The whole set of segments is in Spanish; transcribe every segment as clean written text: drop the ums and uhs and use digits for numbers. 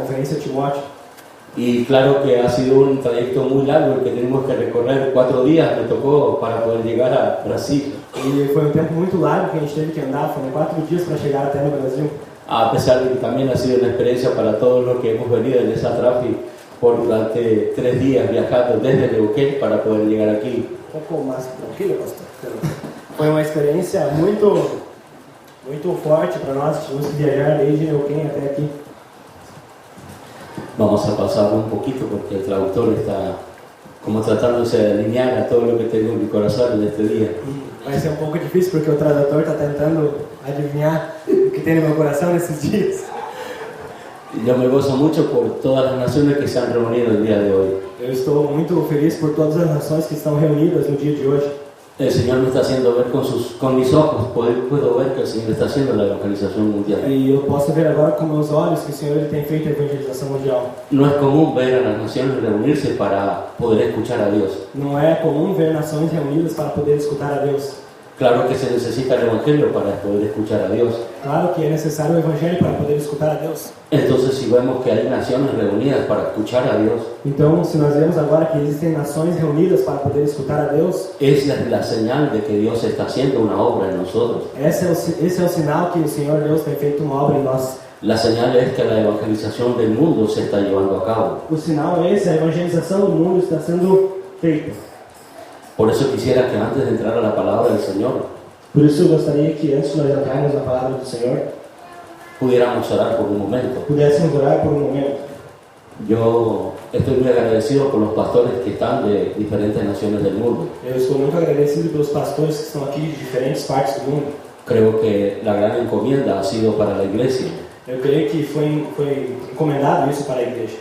conferência Timóteo. Y claro que ha sido un trayecto muy largo el que tenemos que recorrer. 4 días me tocó para poder llegar a Brasil. E foi um tempo muito largo que a gente teve que andar, foram 4 dias para chegar até no Brasil. A pesar de que también ha sido una experiencia para todos los que hemos venido en esa tráfico por durante 3 días viajando desde Neuquén para poder llegar aquí. Um pouco mais tranquilo, pastor. Foi uma experiência muito forte para nós. Tivemos que viajar desde Neuquén até aqui. Vamos a pasar un poquito porque el traductor está como tratándose de alinear a todo lo que tengo en mi corazón en este día. Vai ser um pouco difícil porque o tradutor está tentando adivinhar o que tem no meu coração nesses dias. Yo me gozo mucho por todas las naciones que se han reunido el día de hoy. Eu estou muito feliz por todas as nações que estão reunidas no dia de hoje. El Señor me está haciendo ver con mis ojos, puedo ver que el Señor está haciendo la evangelización mundial. E eu posso ver agora com meus olhos que o Senhor ele tem feito a evangelização mundial. No es común ver a las naciones reunirse para poder escuchar a Dios. Não é comum ver nações reunidas para poder escutar a Deus. Claro que se necesita el Evangelio para poder escuchar a Dios. Claro que é necessário o Evangelho para poder escutar a Deus. Entonces, si vemos que hay naciones reunidas para escuchar a Dios, Então, se nós vemos agora que existem nações reunidas para poder escutar a Deus, es la señal de que Dios está haciendo una obra en nosotros. esse é o sinal que o Senhor Deus tem feito uma obra em nós. La señal es que la evangelización del mundo se está llevando a cabo. O sinal é esse, a evangelização do mundo está sendo feita. Por eso quisiera que antes de entrar a la palabra del Señor, Por isso eu gostaria que antes de nós entrarmos na palavra do Senhor, pudiéramos orar por un momento. pudéssemos orar por um momento. Yo estoy muy agradecido por los pastores que están de diferentes naciones del mundo. Eu estou muito agradecido pelos pastores que estão aqui de diferentes partes do mundo. Creo que la gran encomienda ha sido para la iglesia Eu creio que foi encomendado isso para a igreja.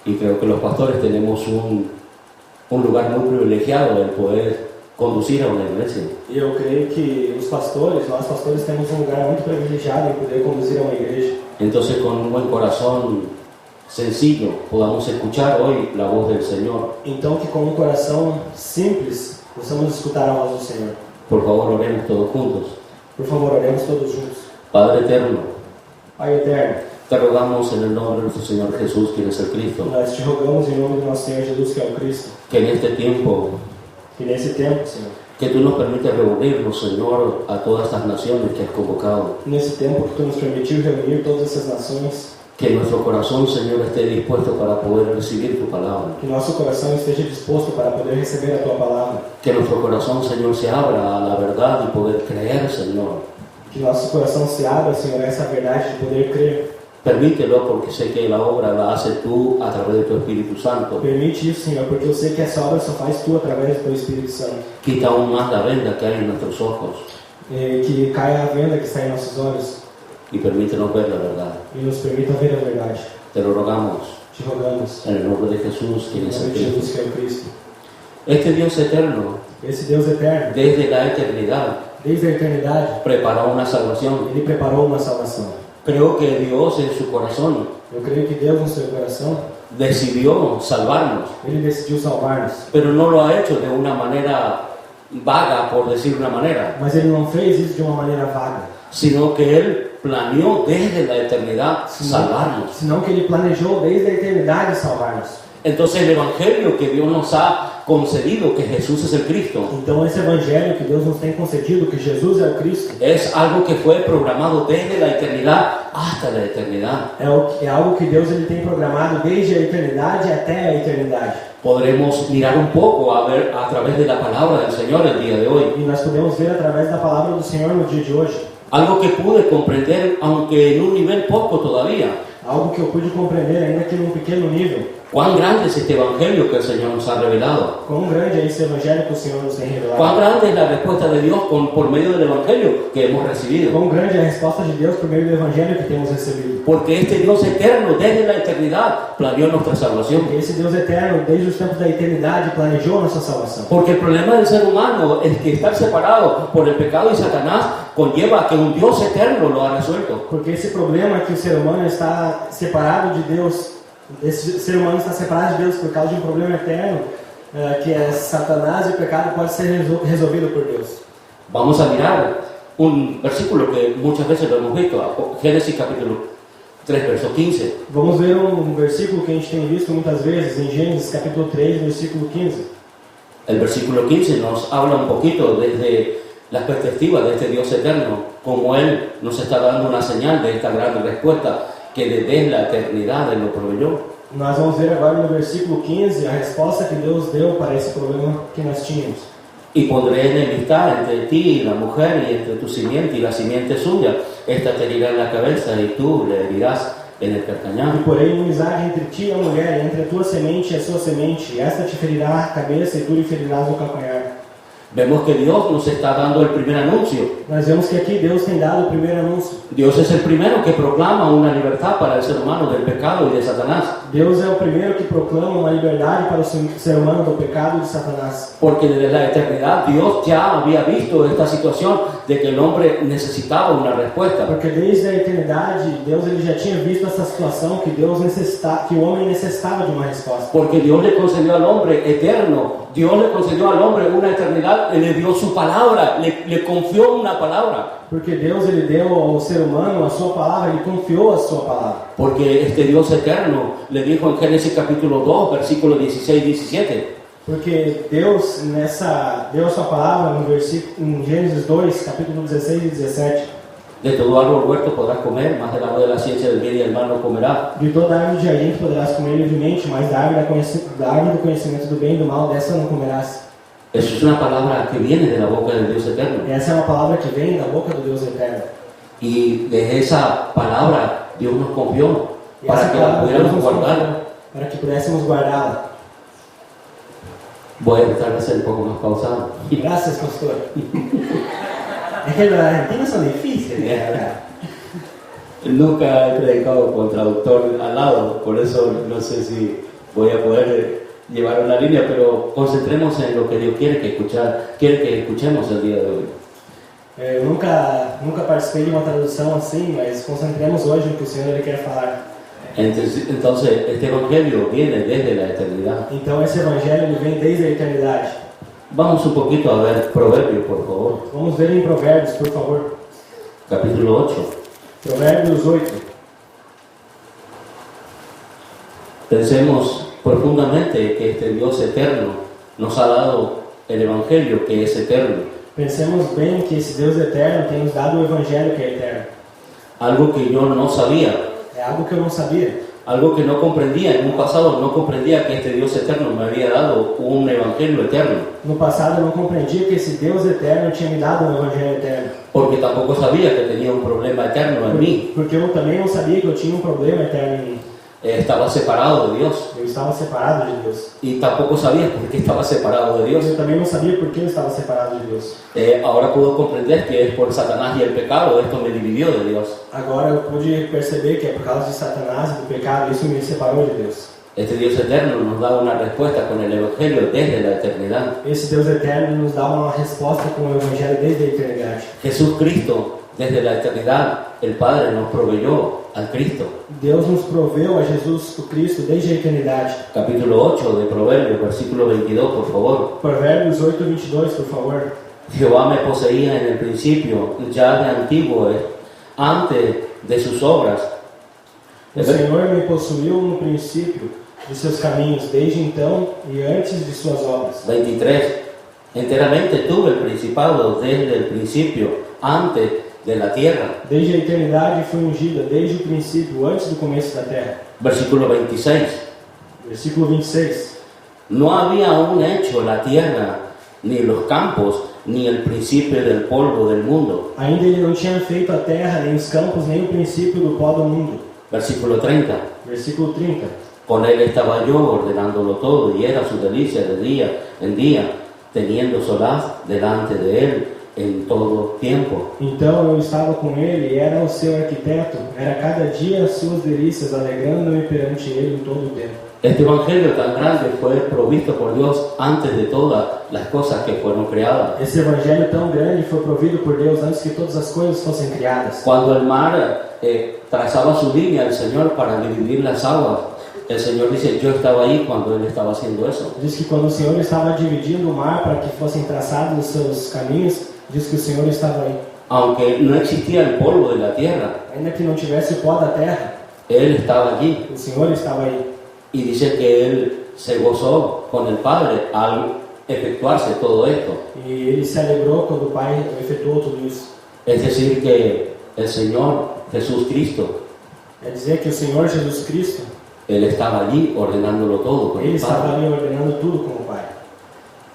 y creo que los pastores tenemos un lugar muy privilegiado de poder conducir a una iglesia. E eu creio que nós pastores temos um lugar muito privilegiado em poder conduzir a uma igreja. Entonces, con un buen corazón sencillo, podamos escuchar hoy la voz del Señor. Então que com um coração simples possamos escutar a voz do Senhor. Por favor, oremos todos juntos. Por favor, oremos todos juntos. Padre eterno, Pai eterno, te rogamos en el nombre de nuestro Señor Jesús, quien es el Cristo, nós te rogamos em nome do nosso Senhor Jesus, que é o Cristo, que en este tiempo, que nesse tempo, Senhor, que tú nos permites reunirnos, Señor, a todas estas naciones que has convocado. nesse tempo que Tu nos permitiu reunir todas essas nações, Que nuestro corazón, Señor, esté dispuesto para poder recibir tu palabra. que nosso coração esteja disposto para poder receber a Tua palavra, Que nuestro corazón, Señor, se abra a la verdad y poder creer, Señor. que nosso coração se abra, Senhor, a essa verdade de poder crer. Permítelo porque sé que la obra la haces tú a través de tu Espíritu Santo. Permite isso, Senhor, porque eu sei que essa obra só faz Tu através do Teu Espírito Santo. Quita aún más la venda que hay en nuestros ojos Que caia a venda que está em nossos olhos y permítenos ver la verdad. e nos permita ver a verdade. Te lo rogamos Te rogamos, en el nombre de Jesús, em quien es nome el de Jesus, Cristo. que é o Cristo. Este Dios eterno, Esse Deus eterno, desde la eternidad, desde a eternidade, preparó una salvación. Ele preparou uma salvação. Creo que Dios en su corazón Eu creio que Deus, no seu coração, decidió salvarnos, Ele decidiu salvar-nos. pero no lo ha hecho de una manera vaga, por decir una manera, Mas Ele não fez isso de uma maneira vaga, sino que Él planeó desde la eternidad salvarnos. senão que Ele planejou desde a eternidade salvar-nos. Entonces el Evangelio que Dios nos ha concedido, que Jesús es el Cristo, Então esse evangelho que Deus nos tem concedido, que Jesus é o Cristo, es algo que fue programado desde la eternidad hasta la eternidad. é algo que Deus ele tem programado desde a eternidade até a eternidade. Podremos mirar un poco a ver a través de la palabra del Señor el día de hoy. E nós podemos ver através da palavra do Senhor no dia de hoje. Algo que pude comprender, aunque en un nivel poco todavía. Algo que eu pude compreender ainda que num pequeno nível. Cuán grande es este Evangelio que el Señor nos ha revelado. Quão grande é esse evangelho que o Senhor nos tem revelado. Cuán grande es la respuesta de Dios por medio del Evangelio que hemos recibido. Quão grande é a resposta de Deus por meio do evangelho que temos recebido. Porque este Dios eterno, desde la eternidad, planeó nuestra salvación. Porque esse Deus eterno, desde os tempos da eternidade, planejou a nossa salvação. Porque el problema del ser humano es que estar separado por el pecado y Satanás conlleva a que un Dios eterno lo ha resuelto. Porque esse problema é que o ser humano está separado de Deus. Esse ser humano está separado de Deus por causa de um problema eterno, que é Satanás, e o pecado pode ser resolvido por Deus. Vamos a mirar un versículo que muchas veces lo hemos visto, Génesis capítulo 3, verso 15. Vamos ver um versículo que a gente tem visto muitas vezes em Gênesis capítulo 3, versículo 15. El versículo 15 nos habla un poquito desde la perspectiva de este Dios eterno, como Él nos está dando una señal de esta gran respuesta que desde la eternidad Él lo proveyó. Nós vamos ver agora no versículo 15 a resposta que Deus deu para esse problema que nós tínhamos. Y pondré enemistad entre ti y la mujer y entre tu simiente y la simiente suya. Esta te herirá en la cabeza y tú le herirás en el calcañar. E porém inimizade entre ti e a mulher, e entre a tua semente e a sua semente, e esta te ferirá a cabeça e tu lhe ferirás o calcanhar. Vemos que Dios nos está dando el primer anuncio. Nós vemos que aqui Deus tem dado o primeiro anúncio. Dios es el primero que proclama una libertad para el ser humano del pecado y de Satanás. Deus é o primeiro que proclama uma liberdade para o ser humano do pecado e de Satanás. Porque desde la eternidad Dios ya había visto esta situación de que el hombre necesitaba una respuesta. Porque desde a eternidade Deus ele já tinha visto essa situação que que o homem necessitava de uma resposta. Porque Dios le concedió al hombre eterno, Dios le concedió al hombre una eternidad, le dio su palabra, le confió una palabra. Porque Deus ele deu ao ser humano a sua palavra, ele confiou a sua palavra. Porque este Dios eterno le dijo en Génesis capítulo 2, versículos 16 y 17. Porque Deus deu a sua palavra no versículo em Gênesis 2, capítulo 16 e 17. De todo árbol huerto podrás comer, mas del árbol de la ciencia del bien y del mal no comerás. De toda árvore de jardim poderás comer livremente, mas da árvore do conhecimento do bem e do mal, dessa não comerás. Eso es una palabra que viene de la boca del Dios eterno. Essa é uma palavra que vem da boca do Deus eterno. Y de esa palabra Dios nos confió E para essa que la palavra Deus pudiéramos nos guardar. confiou para que pudéssemos guardá-la. Voy a tratar de ser un poco más pausado. Graças, pastor. É que na Argentina são difíceis, né? Nunca he predicado con traductor al lado, por eso no sé si voy a poder llevar una línea, pero concentremos en lo que Dios quiere que escuchemos el día de hoy. Eu nunca participei de uma tradução assim, mas concentremos hoje no que o Senhor ele quer falar. Entonces, este evangelio viene desde la eternidad. Então esse evangelho ele vem desde a eternidade. Vamos un poquito a ver Proverbios, por favor. Vamos ver em Provérbios, por favor. Capítulo 8. Provérbios 8. Pensemos profundamente que este Dios eterno nos ha dado el evangelio que es eterno. Pensemos bem que esse Deus eterno tem nos dado o evangelho que é eterno. Algo que yo no sabía. É algo que eu não sabia. Algo que no comprendía, en un pasado no comprendía que este Dios eterno me había dado un evangelio eterno. No passado eu não compreendia que esse Deus eterno tinha me dado um evangelho eterno. Porque tampoco sabía que tenía un problema eterno en mí. Porque eu também não sabia que eu tinha um problema eterno em mim. Estaba separado de Dios. Eu estava separado de Deus. Y tampoco sabía por qué estaba separado de Dios. Eu também não sabia por que eu estava separado de Deus. Ahora puedo comprender que es por Satanás y el pecado. Esto me dividió de Dios. Agora eu pude perceber que é por causa de Satanás e do pecado, isso me separou de Deus. Este Dios eterno nos da una respuesta con el evangelio desde la eternidad. Esse Deus eterno nos dá uma resposta com o evangelho desde a eternidade. Jesucristo, desde la eternidad, el Padre nos proveyó al Cristo. Deus nos proveu a Jesus o Cristo desde a eternidade. Capítulo 8 de Proverbios, versículo 22, por favor. Provérbios 8:22, por favor. Jehová me poseía en el principio, ya de antiguo, antes de sus obras. O Senhor me possuiu no princípio de seus caminhos, desde então e antes de suas obras. 23. Enteramente tuve el principado desde el principio, antes de la tierra. Desde a eternidade fui ungida, desde o princípio, antes do começo da terra. Versículo 26. Versículo 26. No había aún hecho la tierra, ni los campos, ni el principio del polvo del mundo. Ainda ele não tinha feito a terra, nem os campos, nem o princípio do pó do mundo. Versículo 30. Versículo 30. Con él estaba yo ordenándolo todo, y era su delicia de día en día, teniendo solaz delante de él en todo tiempo. Então eu estava com ele e era o seu arquiteto. Era cada dia as suas delícias, alegrando-me perante ele em todo o tempo. Este evangelio tan grande fue provisto por Dios antes de todas las cosas que fueron creadas. Esse evangelho tão grande foi provido por Deus antes que todas as coisas fossem criadas. Cuando el mar trazaba su línea, el Señor, para dividir las aguas, el Señor dice, yo estaba ahí cuando Él estaba haciendo eso. Diz que quando o Senhor estava dividindo o mar para que fossem traçados os seus caminhos, diz que o Senhor estava aí. Aunque no existía el polvo de la tierra, Ainda que não tivesse o pó da terra, Él estaba allí O Senhor estava aí. y dice que Él se gozó con el Padre al efectuarse todo esto. E ele se alegrou quando o Pai efetuou tudo isso. Es decir, que el Señor Jesús Cristo, É dizer que o Senhor Jesus Cristo, Él estaba allí ordenándolo todo con ele el estava Padre. ali ordenando tudo com o Pai.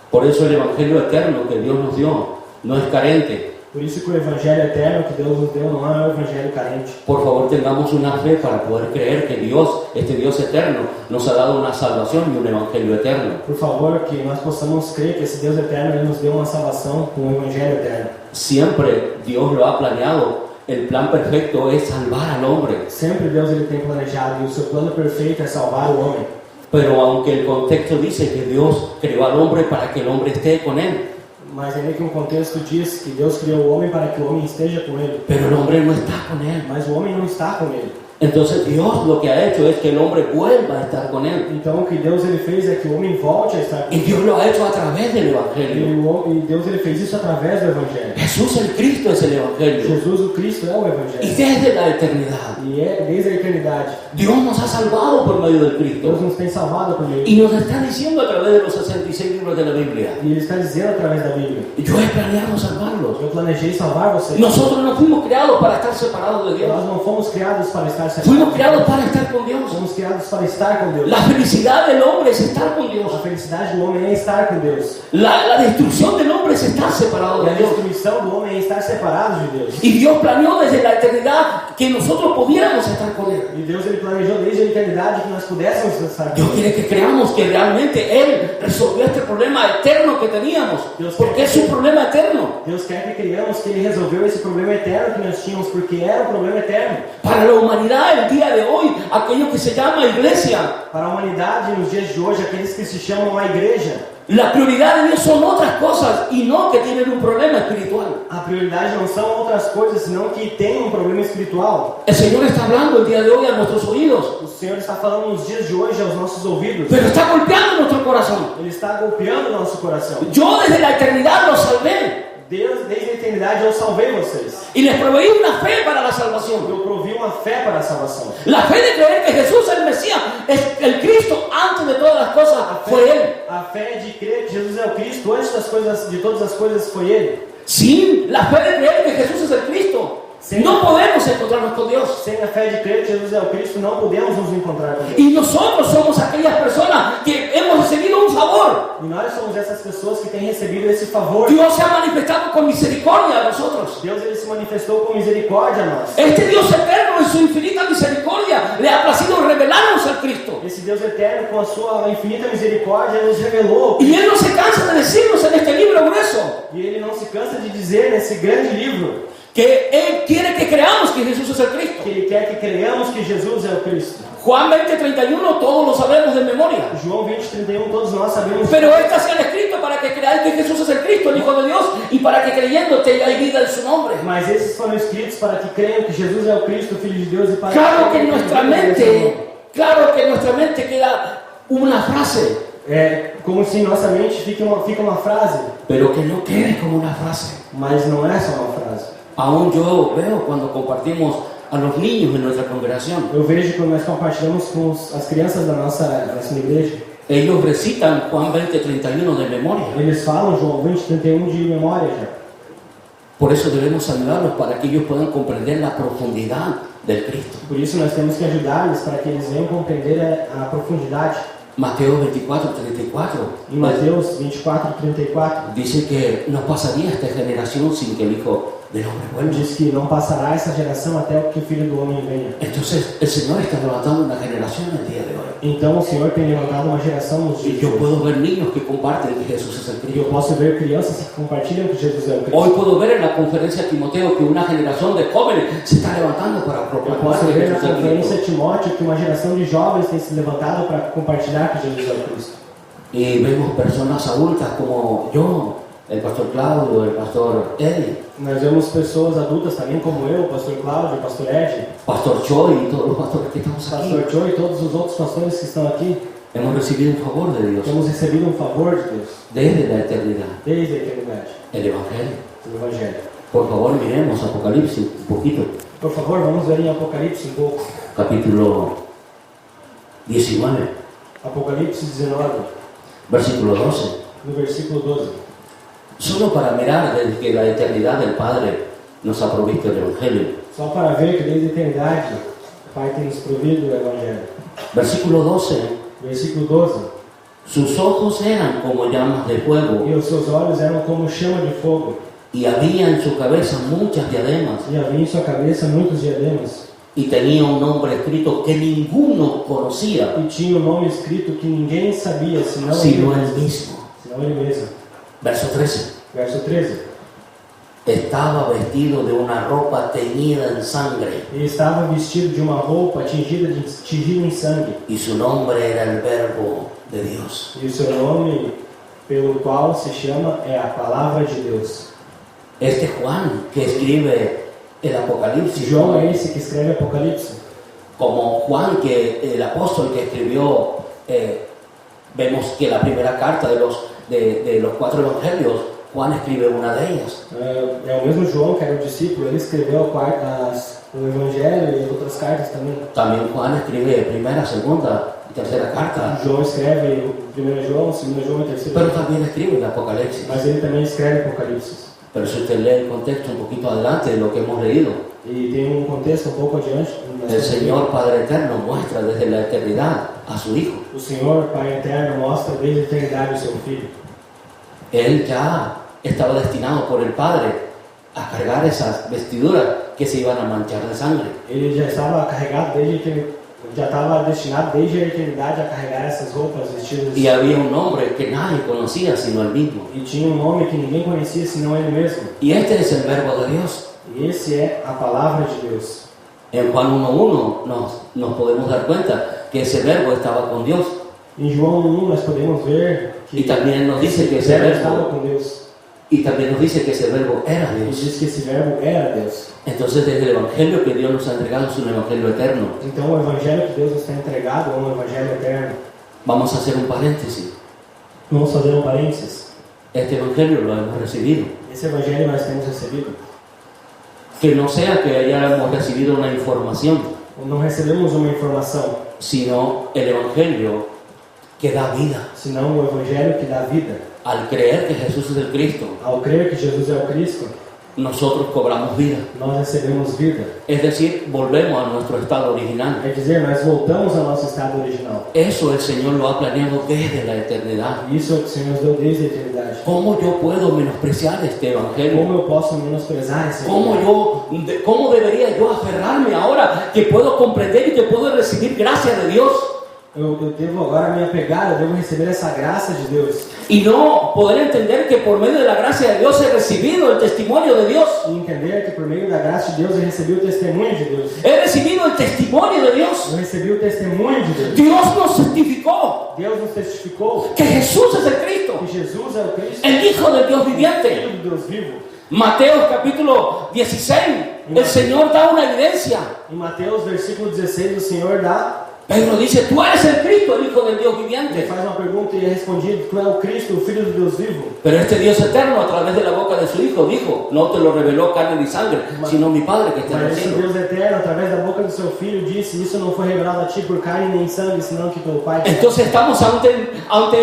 Por eso el Evangelio eterno que Dios nos dio no es carente. Por isso que o Evangelho eterno que Deus nos deu não é um Evangelho carente. Por favor, tengamos una fe para poder creer que Dios, este Dios eterno, nos ha dado una salvación y un Evangelio eterno. Por favor, que nós possamos crer que esse Deus eterno ele nos deu uma salvação com o Evangelho eterno. Siempre Dios lo ha planeado. El plan perfecto es salvar al hombre. Sempre Deus ele tem planejado e o seu plano perfeito é salvar o homem. Pero aunque el contexto dice que Dios creó al hombre para que el hombre esté con él, Mas ainda que um contexto diz que Deus criou o homem para que o homem esteja com ele. pero el hombre no está con él. Mas o homem não está com ele. Entonces Dios lo que ha hecho es que el hombre vuelva a estar con él. Então o que Deus ele fez é que o homem volte a estar com Y ele. Dios lo ha hecho a través del Evangelio. E Deus ele fez isso através do Evangelho. Jesús el Cristo es el Evangelio. Jesus o Cristo é o Y Evangelho. desde la eternidad, E é desde a eternidade. Dios nos ha salvado por medio del Deus Cristo. nos tem salvado por meio. Y nos está diciendo a través de los 66 libros de la Biblia, E ele está dizendo através da Bíblia: yo he planeado salvarlos. eu planejei salvar vocês. Nosotros no fuimos creados para estar separados de Dios. Nós não fomos criados para estar Fuimos separados. creados para estar con Dios. Fomos criados para estar com Deus. La felicidad del hombre es estar con Dios. A felicidade do homem é estar com Deus. La destrucción del hombre es estar separado E a de Dios. destruição do homem é estar separado de Deus. Y Dios planeó desde la eternidad que nosotros pudiéramos estar con Él. E Deus ele planejou desde a eternidade que nós pudéssemos estar com Dios Ele. quiere que creamos que realmente Él resolvió este problema eterno que teníamos, porque es un problema eterno. Deus quer que criamos que Ele resolveu esse problema eterno que nós tínhamos, porque era um problema eterno. Para la humanidad, el día de hoy, aquello que se llama iglesia, Para a humanidade, nos dias de hoje, aqueles que se chamam a igreja, la prioridad de Dios son otras cosas y no que tienen un problema espiritual. a prioridade não são outras coisas, senão que tem um problema espiritual. El Señor está hablando el día de hoy a nuestros oídos, O Senhor está falando nos dias de hoje aos nossos ouvidos. pero está golpeando nuestro corazón. Ele está golpeando o nosso coração. Yo desde la eternidad los salvé Deus, desde a eternidade, eu salvei vocês. y les proveí una fe para la salvación. Eu provi uma fé para a salvação. La fe de creer que Jesús es el Mesías, es el Cristo antes de todas las cosas, fue Él. A fé de crer que Jesus é o Cristo, antes das coisas, de todas as coisas, foi Ele. Sin la fe de creer que Jesús es el Cristo, Sí. no podemos encontrarnos con Dios. Sem a fé de crer que Jesus é o Cristo, não podemos nos encontrar com Deus. Y nosotros somos aquellas personas que hemos recibido un favor. E nós somos essas pessoas que têm recebido esse favor. Dios se ha manifestado con misericordia a nosotros. Deus ele se manifestou com misericórdia a nós. Este Dios eterno en su infinita misericordia le ha placido revelarnos al Cristo. Esse Deus eterno, com a sua infinita misericórdia, nos revelou. Y Él no se cansa de decirnos en este libro grueso E Ele não se cansa de dizer nesse grande livro que Él quiere que creamos que Jesús es el Cristo. que Ele quer que creamos que Jesus é o Cristo. Juan 20:31 todos lo sabemos de memoria. João 20:31, todos nós sabemos. Pero esta se ha escrito para que creáis que Jesús es el Cristo, el Hijo de Dios, y para que creyendo tengáis vida en su nombre. Mas esses foram escritos para que creiam que Jesus é o Cristo, o Filho de Deus, e para Claro que que en nuestra mente queda una frase, É como se em nossa mente fica uma frase, pero que no quede como una frase. mas não é só uma frase. Aún yo veo cuando compartimos a los niños en nuestra congregación, Eu vejo quando nós compartilhamos com as crianças da nossa igreja, ellos recitan Juan 20:31 de memoria. eles falam João 20:31 de memória já. Por eso debemos ayudarlos para que ellos puedan comprender la profundidad del Cristo. Por isso nós temos que ajudá-los para que eles venham compreender a profundidade. Mateo 24:34 Em Mateus 24:34 dice que no pasaría esta generación sin que el Hijo del Hombre vuelva. diz que não passará essa geração até que o Filho do Homem venha. Entonces el Señor está levantando una generación el día de hoy. Então o Senhor tem levantado uma geração nos Y dias de yo hoje. puedo ver niños que comparten que Jesús es el E eu Cristo. posso ver crianças que compartilham que Jesus é o Cristo. Hoy puedo ver en la conferencia de Timoteo que una generación de jóvenes se está levantando para Eu proclamar posso que ver na Jesús es el conferência Cristo. Timóteo que uma geração de jovens tem se levantado para compartilhar que Jesus é o Cristo. Y vemos personas adultas como yo, el pastor Claudio, el pastor Eddie, Nós vemos pessoas adultas também, como eu, o pastor Cláudio, o pastor Ed, pastor Choi y todos los pastores que estamos o aquí. pastor Joe e todos os outros pastores que estão aqui. Hemos recibido un favor de Dios Temos recebido um favor de Deus desde la eternidad, desde a eternidade, el Evangelio. do Evangelho. Por favor, miremos Apocalipsis un poquito. Por favor, vamos ver em Apocalipse um pouco. capítulo 19, Apocalipse 19, versículo 12. no versículo 12. Solo para mirar desde que la eternidad del Padre nos ha provisto el Evangelio. Só para ver que desde a eternidade o Pai tem nos provido o Evangelho. Versículo 12. Versículo 12. Sus ojos eran como llamas de fuego E os seus olhos eram como chama de fogo, y había en su cabeza muchas diademas e havia em sua cabeça muitos diademas, y tenía un nombre escrito que ninguno conocía e tinha um nome escrito que ninguém sabia, senão sino ele él mesmo. mismo. Senão ele mesmo. Verso 13. Verso 13. Estaba vestido de una ropa teñida en sangre Ele estava vestido de uma roupa tingida em sangue, y su nombre era el Verbo de Dios. e o seu nome, pelo qual se chama, é a Palavra de Deus. Este Juan que escribe el Apocalipsis, João é esse que escreve Apocalipse. como Juan, que el apóstol que escribió, vemos que la primera carta de los 4 evangelios, Juan escribe una de ellas. É o mesmo João que era o discípulo, ele escreveu o Evangelho e outras cartas também. También Juan escribe primera, segunda y tercera carta, João escreve o 1 João, 2 João e 3 pero João. también escribe el Apocalipsis. Mas ele também escreve Apocalipse. Pero si usted lee el contexto un poquito adelante de lo que hemos leído, E tem um contexto um pouco adiante. el Señor Padre Eterno muestra desde la eternidad a su Hijo. O Senhor, Pai Eterno, mostra desde a eternidade o seu Filho. Él ya estaba destinado por el Padre a cargar esas vestiduras que se iban a manchar de sangre. Ele já estava carregado já estava destinado desde a eternidade a carregar essas roupas vestidas. Y había un nombre que nadie conocía sino él mismo. E tinha um nome que ninguém conhecia senão ele mesmo. Y este es el Verbo de Dios. E esse é a Palavra de Deus. En Juan 1.1 nos podemos dar cuenta que ese Verbo estaba con Dios. Em João 1 nós podemos ver que Y también nos dice que ese Verbo estava Verbo, com Deus. y también nos dice que ese Verbo era E Dios. diz que esse Verbo era Deus. Entonces desde el Evangelio que Dios nos ha entregado es un Evangelio eterno. Então o Evangelho que Deus nos tem entregado é um Evangelho eterno. Vamos a hacer un paréntesis. Vamos fazer um parênteses. Este Evangelio lo hemos recibido. Esse Evangelho nós temos recebido. Que no sea que hayamos recibido una información, Não recebemos uma informação, sino el Evangelio que da vida. senão o Evangelho que dá vida. Al creer que Jesús es el Cristo, Ao crer que Jesus é o Cristo, nosotros cobramos vida. nós recebemos vida. Es decir, volvemos a nuestro estado original. Quer dizer, nós voltamos ao nosso estado original. Eso el Señor lo ha planeado desde la eternidad. Isso é o que o Senhor nos deu desde a eternidade. ¿Cómo yo puedo menospreciar este Evangelio? Como eu posso menosprezar esse ¿Cómo, ¿Cómo debería yo aferrarme ahora que puedo comprender y que puedo recibir gracia de Dios? Eu devo agora me apegar, eu devo receber essa graça de Deus. Y no poder entender que por medio de la gracia de Dios he recibido el testimonio de Dios. E entender que por meio da graça de Deus eu recebi o testemunho de Deus. He recibido el testimonio de Dios. Eu recebi o testemunho de Deus. Dios nos certificó Deus nos testificou que Jesús es el Cristo, que Jesus é o Cristo, el Hijo del Dios Filho viviente. de Deus vivo. Mateo capítulo 16, el Señor da una evidencia. Em Mateus, versículo 16, o Senhor dá, Pedro dice, tú eres el Cristo, el Hijo del Dios ele viviente. faz uma pergunta e é respondido: Tu é o Cristo, o Filho de Deus vivo. Pero este Dios eterno, a través de la boca de su Hijo, dijo, no te lo reveló carne ni sangre, sino mi Padre que está en el Mas esse cielo. Deus eterno, através da boca do seu Filho, disse: Isso não foi revelado a ti por carne nem sangue, senão que pelo Pai. Entonces estamos ante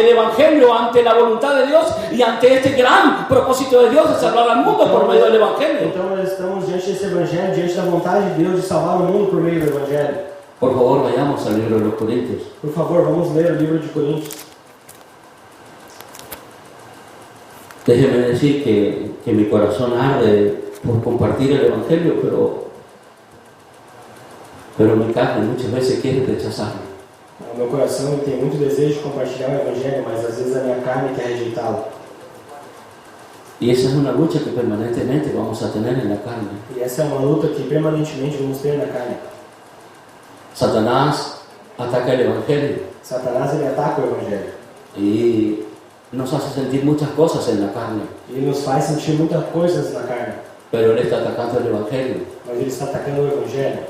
el Evangelio, ante la voluntad de Dios y ante este gran propósito de Dios de salvar al mundo por medio del Evangelio. Então nós estamos diante desse Evangelho, diante da vontade de Deus de salvar o mundo por meio do Evangelho. Por favor, vayamos al libro de los Corintios. Por favor, vamos ler o livro de Coríntios. Déjeme decir que mi corazón arde por compartir el Evangelio, pero mi carne muchas veces quiere rechazarlo. O meu coração tem muito desejo de compartilhar o Evangelho, mas às vezes a minha carne quer rejeitá-lo. Y esa es una lucha que permanentemente vamos a tener en la carne. E essa é uma luta que permanentemente vamos ter na carne. Satanás ataca el Evangelio Satanás, ele ataca o Evangelho. y nos hace sentir muchas cosas en la carne, Ele nos faz sentir muitas coisas na carne, pero él está atacando el Evangelio. mas ele está atacando o Evangelho.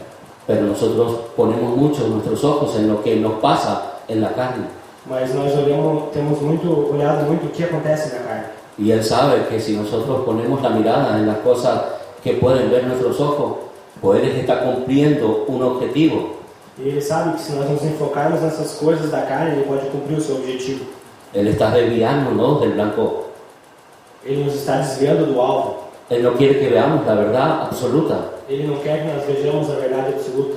Pero nosotros ponemos mucho nuestros ojos en lo que nos pasa en la carne. Mas nós temos olhado muito o que acontece na carne. Y él sabe que si nosotros ponemos la mirada en las cosas que pueden ver nuestros ojos, pues él está cumpliendo un objetivo. E ele sabe que se nós nos enfocarmos nessas coisas da carne, ele pode cumprir o seu objetivo. Él está desviándonos del blanco. Ele nos está desviando do alvo. Él no quiere que veamos la verdad absoluta. Ele não quer que nós vejamos a verdade absoluta.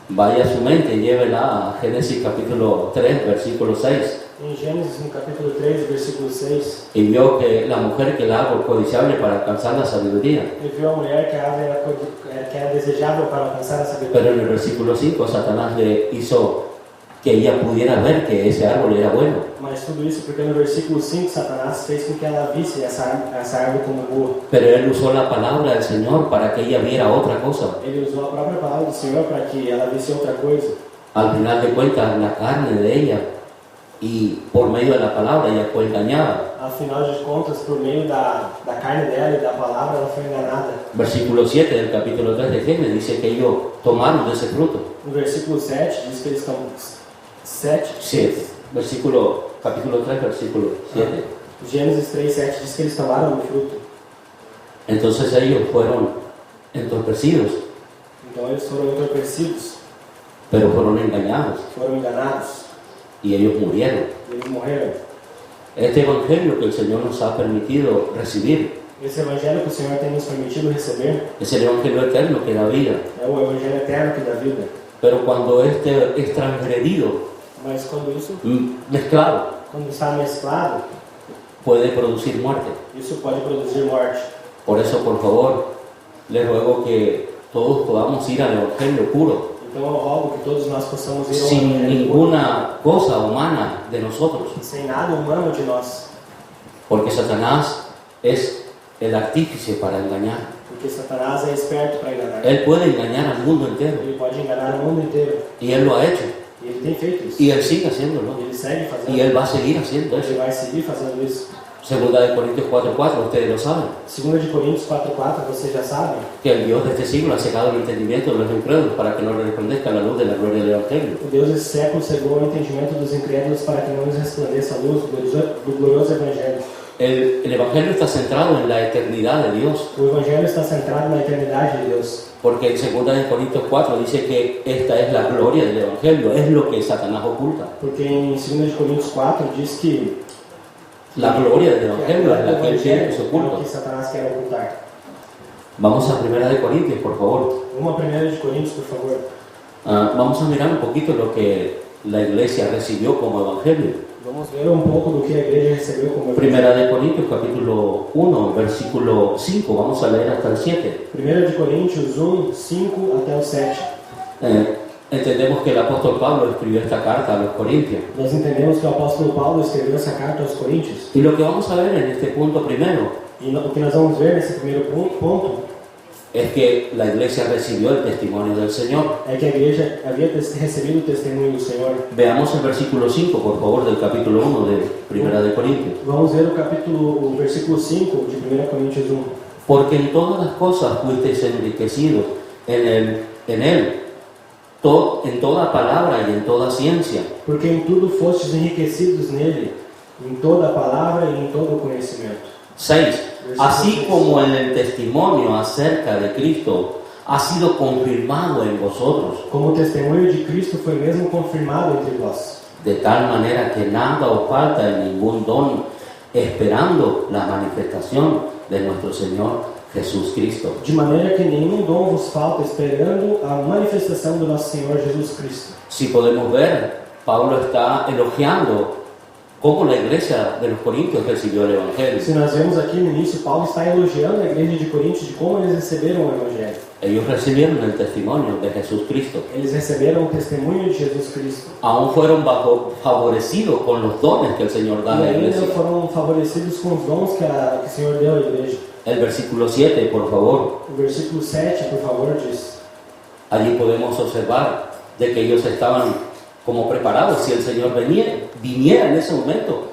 Vaya a su mente y llévela a Génesis capítulo 3, versículo 6. Em Gênesis, no capítulo 3, versículo 6, Y vio que la mujer que la hago codiciable para alcanzar la sabiduría. ele viu a mulher que era desejável para alcançar a Pero sabedoria. en el versículo 5 Satanás le hizo que ella pudiera ver que ese árbol era bueno. Mas tudo isso porque no versículo 5, Satanás fez com que ela visse essa árvore como boa. Pero él usó la palabra del Señor para que ella viera otra cosa. Ele usou a própria palavra do Senhor para que ela visse outra coisa. Al final de cuentas, la carne de ella, y por medio de la palabra ella fue engañada. Afinal de contas, por meio da carne dela e da palavra, ela foi enganada. Versículo 7 del capítulo 3 de Génesis dice que ellos tomaron de ese fruto. No versículo 7, diz que eles estão... 7? Capítulo 3, versículo 7. Gênesis 3, 7 diz que eles tomaram do fruto. Entonces ellos fueron entorpecidos, Então eles foram entorpecidos, pero fueron engañados foram enganados, y ellos murieron. e eles morreram. Este evangelio que el Señor nos ha permitido recibir Esse evangelho que o Senhor tem nos permitido receber es el evangelio eterno que da vida. é o evangelho eterno que dá vida. Pero cuando este es transgredido, Mas quando isso, mezclado, quando está mesclado, puede producir muerte. isso pode produzir morte. Por eso, por favor, les ruego que todos podamos ir al evangelio puro, Então eu rogo que todos nós possamos ir ao sin evangelho puro, ninguna cosa humana de nosotros, sem nada humano de nós. porque Satanás es el artífice para engañar. Porque Satanás é esperto para enganar. Él puede engañar al mundo entero, Ele pode enganar o mundo inteiro. y él lo ha hecho, E ele tem feito isso. y él sigue haciéndolo, Ele segue fazendo. y él va a seguir haciendo Ele eso. vai seguir fazendo isso. Segunda de Corintios 4:4, ustedes lo saben, 2 de Coríntios 4:4, vocês já sabem que el Dios de este siglo ha cegado el entendimiento de los incrédulos para que no les resplandezca la luz de la gloria del evangelio. o Deus desse século cegou o entendimento dos incrédulos para que não lhes resplandeça a luz do glorioso Evangelho. El evangelio está centrado en la eternidad de Dios, O Evangelho está centrado na eternidade de Deus. porque en 2 de Corintios 4 dice que esta es la gloria del evangelio, es lo que Satanás oculta. Porque em 2 de Coríntios 4 diz que La gloria del que evangelio es la que él quiere que se é o oculta. que Satanás quer ocultar. Vamos a 1 de Corintios, por favor. Uma 1 de Coríntios, por favor. Vamos a mirar un poquito lo que la iglesia recibió como evangelio. Vamos ver um pouco do que a igreja recebeu como Evangelho. Primera de Corintios, capítulo 1, versículo 5. Vamos a leer hasta el 7. 1 de Coríntios 1, 5 até o 7. Entendemos que el apóstol Pablo escribió esta carta a los corintios. Nós entendemos que o apóstolo Paulo escreveu essa carta aos Coríntios. Y lo que vamos a ver en este punto primero E o que nós vamos ver nesse primeiro ponto es que la iglesia recibió el testimonio del Señor. é que a igreja havia recebido o testemunho do Senhor. Veamos el versículo 5, por favor, del capítulo 1 de Primera de Corintios. Vamos ver o versículo 5 de 1 Coríntios 1. Porque en todas las cosas fuisteis enriquecidos en toda palabra y en toda ciencia, Porque em tudo fostes enriquecidos nele, em toda a palavra e em todo o conhecimento. 6. Así como en el testimonio acerca de Cristo ha sido confirmado en vosotros, Como o testemunho de Cristo foi mesmo confirmado entre vós, de tal manera que nada os falta en ningún don, esperando la manifestación de nuestro Señor Jesús Cristo. de maneira que nenhum dom vos falta, esperando a manifestação do nosso Senhor Jesus Cristo. Si podemos ver, Pablo está elogiando cómo la iglesia de los Corintios recibió el Evangelio. Se nós vemos aqui no início, Paulo está elogiando a igreja de Coríntios de como eles receberam o Evangelho. Ellos recibieron el testimonio de Jesús Cristo. Eles receberam o testemunho de Jesus Cristo. Aún fueron favorecidos con los dones que el Señor da a E la ainda iglesia. foram favorecidos com os dons que o Senhor deu à igreja. El versículo 7, por favor. O versículo 7, por favor, diz: Allí podemos observar de que ellos estaban como preparados. Si el Señor viniera en ese momento,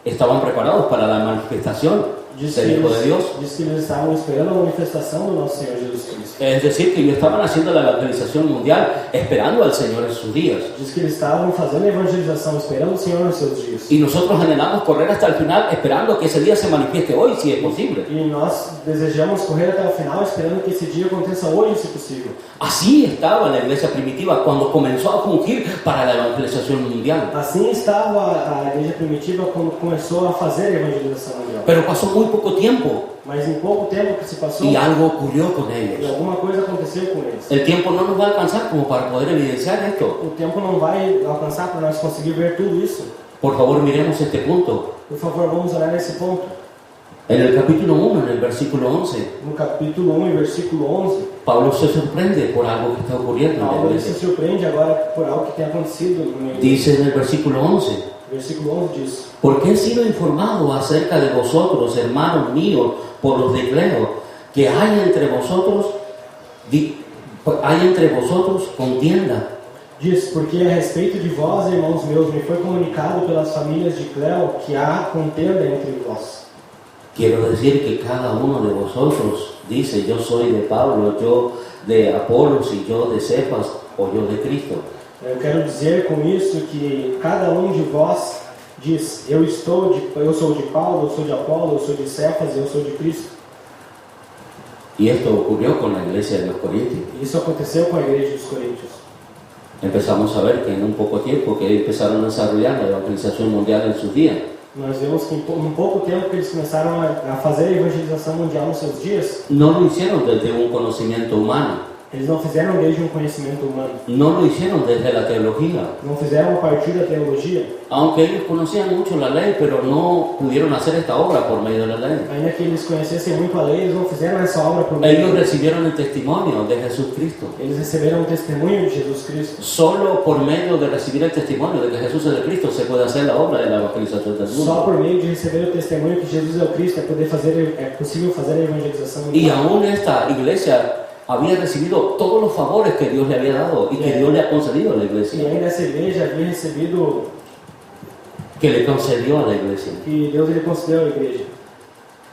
estaban preparados para la manifestación del Hijo de Dios. Diz que eles estavam esperando a manifestação do nosso Senhor Jesus Cristo. Es decir, que ellos estaban haciendo la evangelización mundial esperando al Señor en sus días. Diz que eles estavam fazendo a evangelização, esperando o Senhor nos seus dias. Y nosotros anhelamos correr hasta el final esperando que ese día se manifieste hoy, si es posible. E nós desejamos correr até o final, esperando que esse dia aconteça hoje, se possível. Así estaba la iglesia primitiva cuando comenzó a fungir para la evangelización mundial. Assim estava a igreja primitiva quando começou a fazer a evangelização mundial. Pero pasó muy poco tiempo Mas em pouco tempo que se passou, y algo ocurrió con e ellos. alguma coisa aconteceu com eles. El tiempo no nos va a alcanzar como para poder evidenciar esto. O tempo não vai alcançar para nós conseguir ver tudo isso. Por favor, miremos este punto. Por favor, vamos olhar nesse ponto. En el capítulo 1, en el versículo 11, No capítulo 1 e versículo 11, Pablo se sorprende por algo que está ocurriendo en la Paulo se iglesia. surpreende agora por algo que tem acontecido no meio. Dice en el versículo 11, Versículo 11 diz: porque he sido informado acerca de vosotros, hermanos míos, por los de Cleo, que hay entre vosotros contienda. Diz, porque a respeito de vós, irmãos meus, me foi comunicado pelas famílias de Cleo que há contenda entre vós. Quiero decir que cada uno de vosotros dice, yo soy de Pablo, yo de Apolos y yo de Cefas o yo de Cristo. Eu quero dizer com isso que cada um de vós diz, eu sou de Paulo, eu sou de Apolo, eu sou de Cefas, eu sou de Cristo. Y esto ocurrió con la iglesia de los Corintios. E isso aconteceu com a igreja dos Coríntios. Empezamos a ver que en un poco tiempo que empezaron a desarrollar la evangelización mundial en sus días. Nós vemos que em pouco tempo que eles começaram a fazer a evangelização mundial nos seus dias, No lo hicieron desde un conocimiento humano, eles não fizeram desde um conhecimento humano, no lo hicieron desde la teología, não fizeram a partir da teologia, aunque ellos conocían mucho la ley, pero no pudieron hacer esta obra por medio de la ley. ainda que eles conhecessem muito a lei, eles não fizeram essa obra por meio. Ellos recibieron el testimonio de Jesucristo. Eles receberam o testemunho de Jesus Cristo. Solo por medio de recibir el testimonio de que Jesús es el Cristo se puede hacer la obra de la evangelización del Só mundo. por meio de receber o testemunho que Jesus é o Cristo é possível fazer a evangelização Y mundial. aún esta iglesia había recibido todos los favores que Dios le había dado y que Dios le ha concedido a la E iglesia. ainda essa igreja havia recebido Que le concedió a la iglesia. que Deus lhe concedeu à igreja.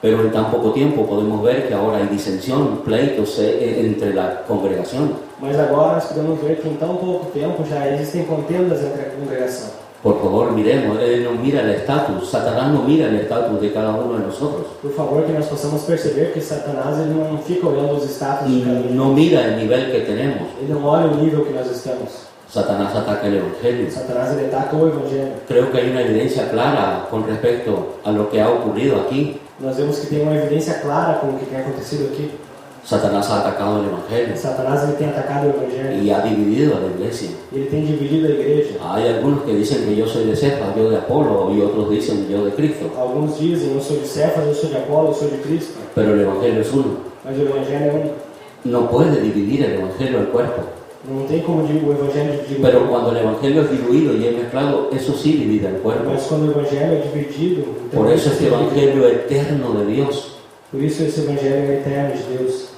Pero en tan poco tiempo podemos ver que ahora hay disensión, pleitos entre la congregación. Mas agora nós podemos ver que em tão pouco tempo já existem contendas entre a congregação. Por favor, miremos, Él no mira el estatus, Satanás no mira el estatus de cada uno de nosotros. Por favor, que nós possamos perceber que Satanás ele não fica olhando os status de cada um. No mira el nivel que tenemos. Ele não olha o nível que nós estamos. Satanás ataca el Evangelio. Satanás ele ataca o evangelho. Creo que hay una evidencia clara con respecto a lo que ha ocurrido aquí. Nós vemos que tem uma evidência clara com o que tem acontecido aqui. Satanás ha atacado el Evangelio Satanás ele tem atacado o evangelho. y ha dividido a la iglesia. Ele tem dividido a igreja. Hay algunos que dicen que yo soy de Cefas, yo de Apolo, y otros dicen yo de Cristo. Alguns dizem, eu sou de Cefas, eu sou de Apolo, eu sou de Cristo. Pero el Evangelio es uno. Mas o evangelho é único. No puede dividir el Evangelio el cuerpo. Não tem como o evangelho dividir. Pero cuando el Evangelio es diluido y es mezclado, eso sí divide el cuerpo. Mas quando o evangelho é dividido, então Por eso isso este é dividido. Evangelio eterno de Dios Por isso esse evangelho é eterno de Deus.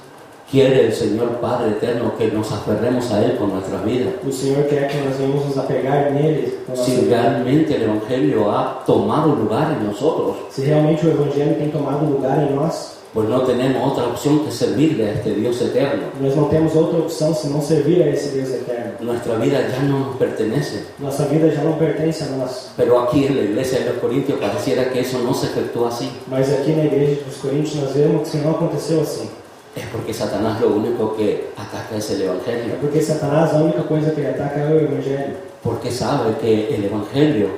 quiere el Señor Padre eterno que nos aferremos a Él con nuestras vidas. O Senhor quer que nós venhamos nos apegar nele. Com a nossa Si vida. realmente el Evangelio ha tomado lugar en nosotros, Se realmente o evangelho tem tomado lugar em nós, pues no tenemos otra opción que servirle a este Dios eterno. nós não temos outra opção senão servir a esse Deus eterno. Nuestra vida ya no nos pertenece. Nossa vida já não pertence a nós. Pero aquí en la iglesia de los Corintios pareciera que eso no se efectúa así. Mas aqui na igreja dos Coríntios nós vemos que não aconteceu assim. Es porque Satanás lo único que ataca es el É Evangelio. porque Satanás, a única coisa que ele ataca é o evangelho. Porque sabe que el Evangelio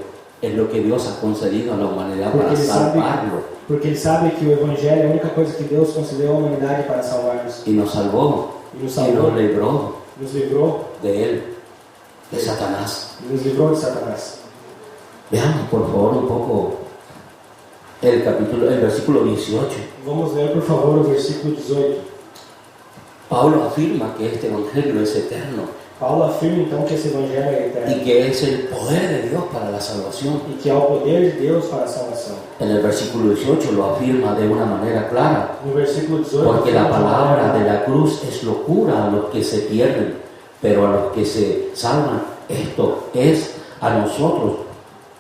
es lo que Dios ha concedido a la humanidad para salvarlo. Porque ele sabe que o evangelho é a única coisa que Deus concedeu à humanidade para salvar-nos. Y nos salvó. E nos Y salvou, nos libró nos livrou, de él, de Satanás. nos livrou de Satanás. Veamos por favor un poco el versículo 18. Vamos ler, por favor, o versículo 18. Pablo afirma que este Evangelio es eterno Paulo afirma então que esse evangelho é y eterno que es el poder de Dios para la salvación. e que é o poder de Deus para a salvação. En el versículo 18 lo afirma de una manera clara. No versículo 18, Porque la afirma de uma palabra maneira de la cruz es locura a los que se pierden, pero a los que se salvan, esto es a nosotros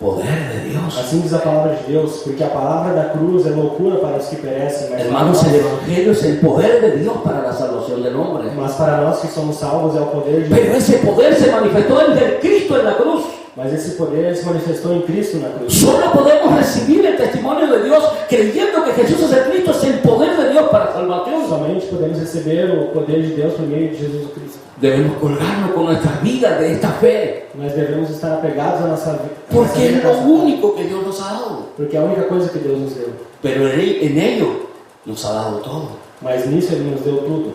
poder de Dios. Assim diz a palavra de Deus, porque a palavra da cruz é loucura para os que perecem, Hermanos, el Evangelio es el poder de Dios para la salvación del hombre. mas para nós que somos salvos é o poder de Pero Deus. ese poder se manifestó en el Cristo en la cruz. Mas esse poder se manifestou em Cristo na cruz. Solo podemos recibir el testimonio de Dios creyendo que Jesús es el Cristo, es el poder de Dios para salvación. Somente podemos receber o poder de Deus por meio de Jesus Cristo. Debemos colgarnos con nuestra vida de esta fe, Nós devemos estar apegados à nossa vida. porque es lo único que Dios nos ha dado. Porque é a única coisa que Deus nos deu. Pero en ello nos ha dado todo. Mas nisso Ele nos deu tudo.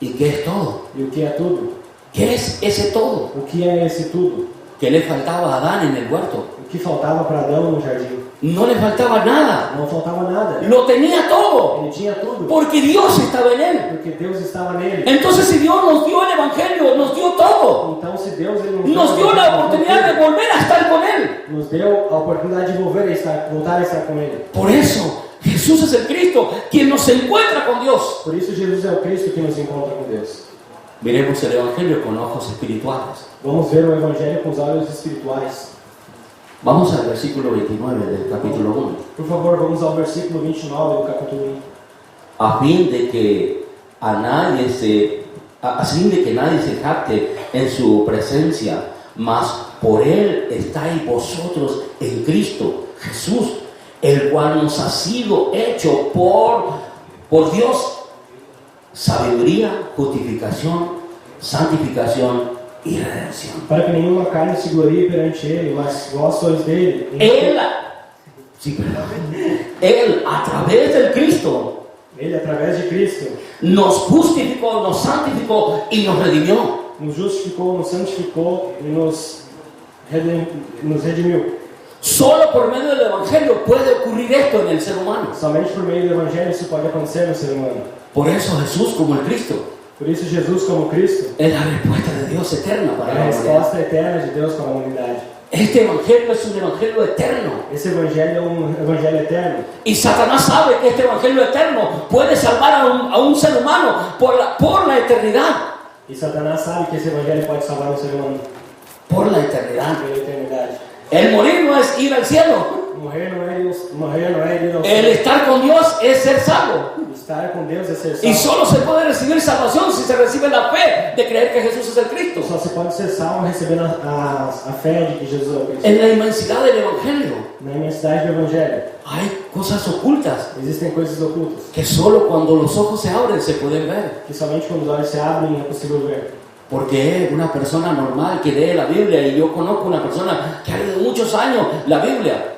¿Y qué es todo? E o que é tudo? ¿Qué es ese todo? O que é esse tudo? ¿Qué le faltaba a Adán en el huerto? O que faltava para Adão no jardim? No le faltaba nada. Não faltava nada. Lo tenía todo, Ele tinha tudo. porque Dios estaba en él. Porque Deus estava nele. Entonces, si Dios nos dio el Evangelio, nos dio todo. Então, se Deus ele Nos dio la oportunidad de volver a estar con Él. nos deu a oportunidade de voltar a estar com Ele. Por eso, Jesús es el Cristo, quien nos encuentra con Dios. Por isso, Jesus é o Cristo que nos encontra com Deus. Miremos el Evangelio con ojos espirituales. Vamos ver o Evangelho com os olhos espirituais. Vamos al versículo 29 del capítulo 1. Por favor, vamos ao versículo 29 do capítulo 1. A fin de que nadie se jacte en su presencia, mas por Él estáis vosotros en Cristo Jesús, el cual nos ha sido hecho por Dios sabiduría, justificación, santificación y redención. Para que nenhuma carne se glorie perante Ele, mas vós sois dele. Él a través del Cristo Ele, através de Cristo, nos justificó, nos santificó y nos redimió. nos justificou, nos santificou e nos redimiu. Solo por medio del Evangelio puede ocurrir esto en el ser humano. Somente por meio do Evangelho isso pode acontecer no ser humano. Por eso Jesús, como el Cristo, Por isso, Jesus, como Cristo, es la respuesta de Dios eterna é para a la humanidad. resposta eterna de Deus para a humanidade. Este Evangelio es un Evangelio eterno. Esse Evangelho é Evangelho eterno. Y Satanás sabe que este Evangelio eterno puede salvar a un ser humano por la eternidad. E Satanás sabe que esse Evangelho pode salvar o ser humano Por la eternidad. pela eternidade. El morir no es ir al cielo. Morrer não é ir ao El céu. estar con Dios es ser salvo. Estar com Deus é ser Y salvo. solo se puede recibir salvación si se recibe la fe de creer que Jesús es el Cristo. Só se pode ser salvo recebendo a fé de que Jesus é o Cristo. En la inmensidad del Evangelio Na imensidade do Evangelho hay cosas ocultas existem coisas ocultas que solo cuando los ojos se abren se pueden ver. que somente quando os olhos se abrem é possível ver. Porque una persona normal que lee la Biblia, y yo conozco una persona que ha leído muchos años la Biblia,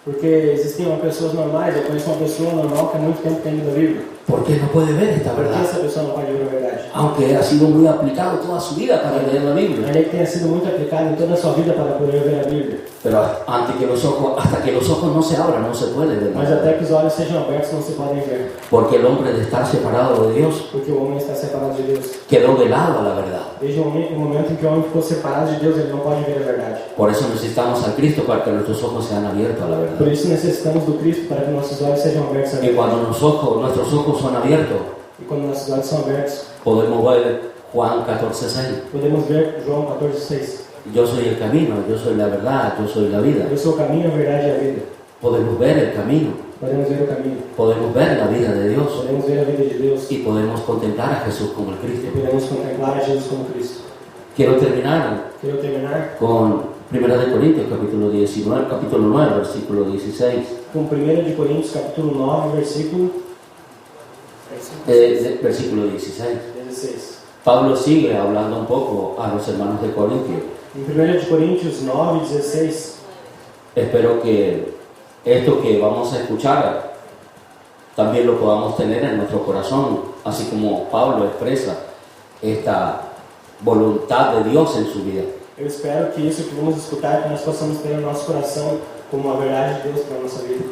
Porque existem pessoas normais, eu conheço uma pessoa normal que há muito tempo tem lido a Bíblia. porque no puede ver esta Por que verdad, essa pessoa não pode ver a verdade? aunque ha sido muy aplicado toda su vida para leer la Biblia. Ainda que tenha sido muito aplicado em toda a sua vida para poder ver a Bíblia. Pero hasta que los ojos no se abran, no se puede ver. Mas até que os olhos sejam abertos não se podem ver. Porque el hombre, de estar separado de Dios, Porque o homem está separado de Deus. quedó de lado a la verdad. Desde o momento em que o homem ficou separado de Deus, ele não pode ver a verdade. Por eso necesitamos al Cristo para que nuestros ojos sean abiertos a la Por verdad. isso necessitamos do Cristo para que nossos olhos sejam abertos à Y verdade. cuando nuestros ojos son abiertos, E quando nossos olhos são abertos, podemos ver Juan 14:6. podemos ver João 14,6. Yo soy el camino, yo soy la verdad, yo soy la vida. Eu sou o caminho, a verdade e a vida. Podemos ver el camino, Podemos ver o caminho. podemos ver la vida de Dios Podemos ver a vida de Deus. y podemos contemplar a Jesús como el E Cristo. podemos contemplar a Jesus como Cristo. Quiero terminar Quero terminar con 1 de Corintios capítulo 9, versículo 16. com 1 de Coríntios, capítulo 9, versículo Versículo 16. 16. Pablo sigue hablando un poco a los hermanos de Corintio. Em 1 de Coríntios 9, 16, Espero que esto que vamos a escuchar también lo podamos tener en nuestro corazón, así como Pablo expresa esta voluntad de Dios en su vida. eu espero que isso que vamos escutar, que nós possamos ter no nosso coração como a verdade de Deus para a nossa vida.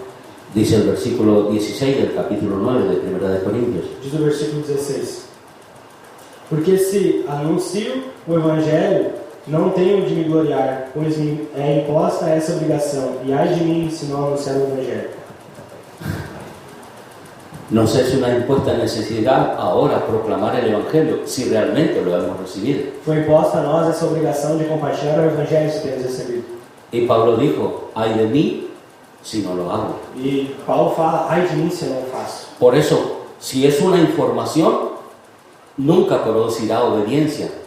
Dice el versículo 16 del capítulo 9 de 1 de Corintios. Diz o versículo 16: Porque se anuncio o Evangelho, não tenho de me gloriar, pois me é imposta essa obrigação, e ai de mim se não anunciar o Evangelho. Nos es una impuesta necesidad ahora proclamar el Evangelio, si realmente lo hemos recibido. Foi imposta a nós essa obrigação de compartilhar o Evangelho que temos recebido. Y Pablo dijo, ay de mí si no lo hago. E Paulo fala, ai de mim se eu não faço. Por eso, si es una información, nunca producirá obediencia.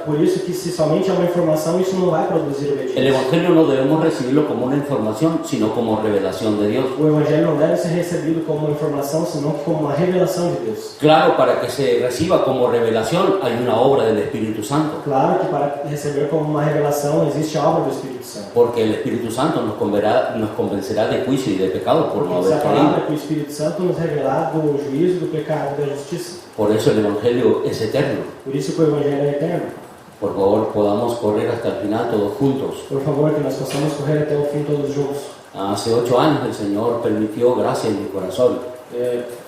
Por isso que se somente é uma informação, isso não vai produzir El obediência. Evangelio no debemos recibirlo como una información, sino como revelación de Dios. O Evangelho não deve ser recebido como uma informação, senão como uma revelação de Deus. Claro, para que se reciba como revelación hay una obra del Espíritu Santo, Claro que para receber como uma revelação existe a obra do Espírito Santo. porque el Espíritu Santo nos convencerá de juicio y de pecado por no Porque haber a palavra creído. que o Espírito Santo nos revelar do juízo, do pecado e da justiça. Por eso el Evangelio es eterno. Por isso que o Evangelho é eterno. Por favor, podamos correr hasta el final todos juntos. Por favor, que nós possamos correr até o fim todos juntos. Hace 8 años el Señor permitió gracia en mi corazón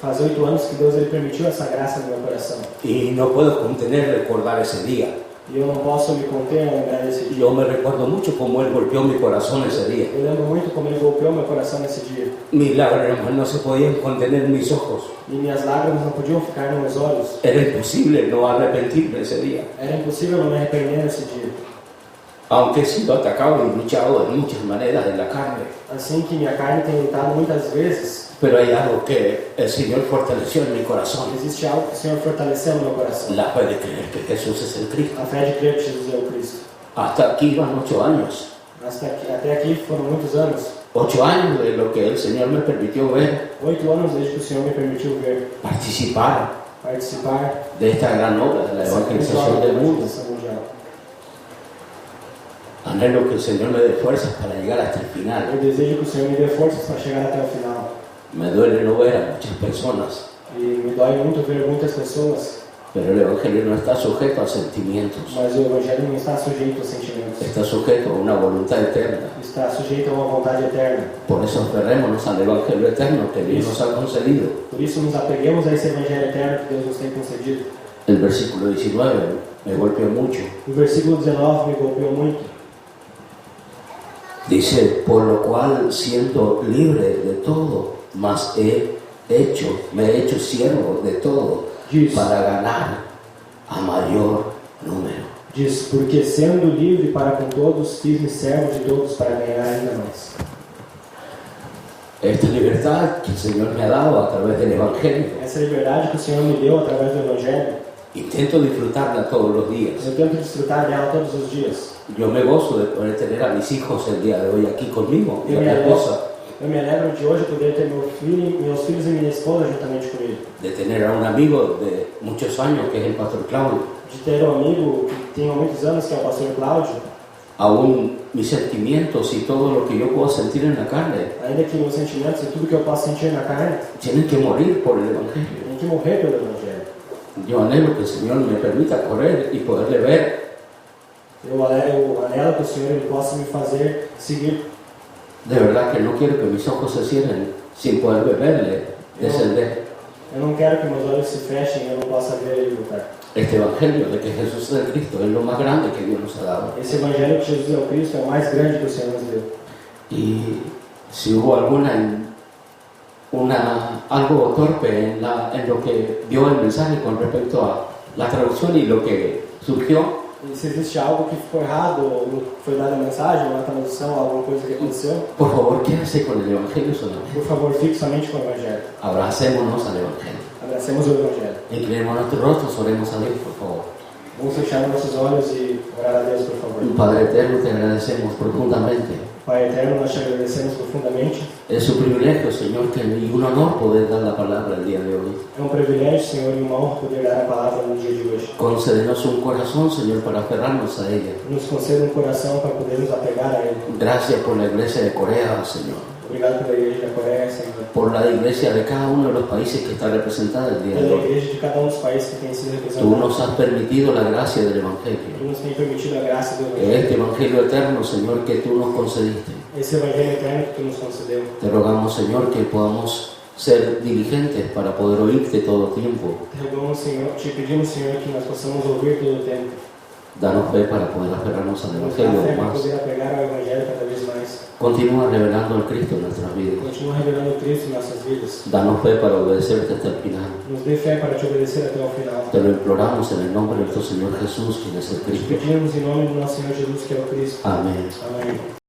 Faz 8 anos que Deus ele permitiu essa graça no meu coração. y no puedo contener recordar ese día. E eu não posso me conter a lembrar desse dia. Yo me recuerdo mucho cómo Él golpeó mi corazón ese día. Eu lembro muito como ele golpeou meu coração nesse dia. Mis lágrimas no se podían contener en mis ojos. E minhas lágrimas não podiam ficar nos meus olhos. Era imposible no arrepentirme ese día. Era impossível não me arrepender nesse dia. Aunque he sido atacado y luchado de muchas maneras en la carne. Assim que minha carne tem lutado muitas vezes, Pero hay algo que el Señor fortaleció en mi corazón. existe algo que o Senhor fortaleceu no meu coração. La fe de creer que Jesús es el Cristo. A fé de crer que Jesus é o Cristo. Hasta aquí van 8 años. Até aqui foram muitos anos. 8 años de lo que el Señor me permitió ver, 8 anos desde que o Senhor me permitiu ver, participar participar de esta gran obra de la dessa evangelización del mundo. evangelização mundial. Anhelo que el Señor me dé fuerzas para llegar hasta el final. Eu desejo que o Senhor me dê forças para chegar até o final. Me duele no ver a muchas personas, E me dói muito ver muitas pessoas, pero el Evangelio no está sujeto a sentimientos, mas o Evangelho não está sujeito a sentimentos. está sujeto a una voluntad eterna. Está sujeito a uma vontade eterna. Por eso aferrémonos al Evangelio eterno que Dios nos ha concedido. Por isso nos apeguemos a esse Evangelho eterno que Deus nos tem concedido. El versículo 19 me golpeó mucho. O versículo 19 me golpeou muito. Dice, por lo cual siendo libre de todo, mas me he hecho siervo de todo Diz, para ganar a mayor número. diz, porque sendo livre para com todos, fiz-me servo de todos para ganhar ainda mais. Esta libertad que el Señor me ha dado a través del Evangelio, Essa liberdade que o Senhor me deu através do Evangelho, intento disfrutarla todos los días. eu tento desfrutar dela todos os dias. Yo me gozo de poder tener a mis hijos el día de hoy aquí conmigo y a mi esposa, Eu me alegro de hoje poder ter meus filhos e minha esposa juntamente comigo. de tener a un amigo de muchos años que es el pastor Claudio. De ter um amigo que tem há muitos anos, que é o pastor Cláudio. Aún mis sentimientos y todo lo que yo puedo sentir en la carne Ainda que meus sentimentos e tudo que eu posso sentir na carne, tienen que morir por el Evangelio. tem que morrer pelo Evangelho. Yo anhelo que el Señor me permita correr y poderle ver. Eu anelo que o Senhor ele possa me fazer seguir. De verdad que no quiero que mis ojos se cierren sin poder verle descender. Eu não quero que meus olhos se fechem e eu não possa ver ele lutar. Este Evangelio de que Jesús es el Cristo es lo más grande que Dios nos ha dado. Esse Evangelho que Jesus é o Cristo é o mais grande que o Senhor nos deu. Y si hubo algo torpe en lo que dio el mensaje con respecto a la traducción y lo que surgió, E se existe algo que ficou errado, ou foi dada a mensagem, uma tradução, alguma coisa que aconteceu, por favor quédese con el Evangelio solamente. por favor, fique somente com o Evangelho. Abracémonos al Evangelio. Abracemos o Evangelho. Inclinemos nuestros rostros, oremos a Dios, por favor. Vamos fechar nossos olhos e orar a Deus, por favor. Padre eterno, te agradecemos profundamente. Pai eterno, nós te agradecemos profundamente. Es un privilegio, Señor, y un honor poder dar la palabra el día de hoy. É um privilégio, Senhor, e uma honra poder dar a palavra no dia de hoje. Concédenos un corazón, Señor, para aferrarnos a ella. Nos conceda um coração para podermos apegar a Ele. Gracias por la iglesia de Corea, Señor. Obrigado pela igreja da Coreia, Senhor. Por la iglesia de cada uno de los países que está representada el día de Pela hoy. igreja de cada um dos países que tem sido Tú representado. nos has permitido la gracia del Evangelio. Tu nos tem permitido a graça do Que Evangelho. este Evangelio eterno, Señor, que tú nos concediste. Esse Evangelho eterno que Tu nos concedeu. Te rogamos, Señor, que podamos ser diligentes para poder oírte todo el tiempo. Te rogamos, Senhor, te pedimos, Senhor, que nós possamos ouvir todo o tempo. Danos fe para poder aferrarnos al Nos dá Evangelio fé para más. poder apegar ao Evangelho cada vez mais. Continúa revelando al Cristo en nuestras vidas. Continua revelando Cristo em nossas vidas. Danos fe para obedecerte hasta el final. Nos dê fé para te obedecer até o final. Te lo imploramos en el nombre de nuestro Señor Jesús, quien es el Te Cristo. pedimos em nome do nosso Senhor Jesus, que é o Cristo. Amén. Amém.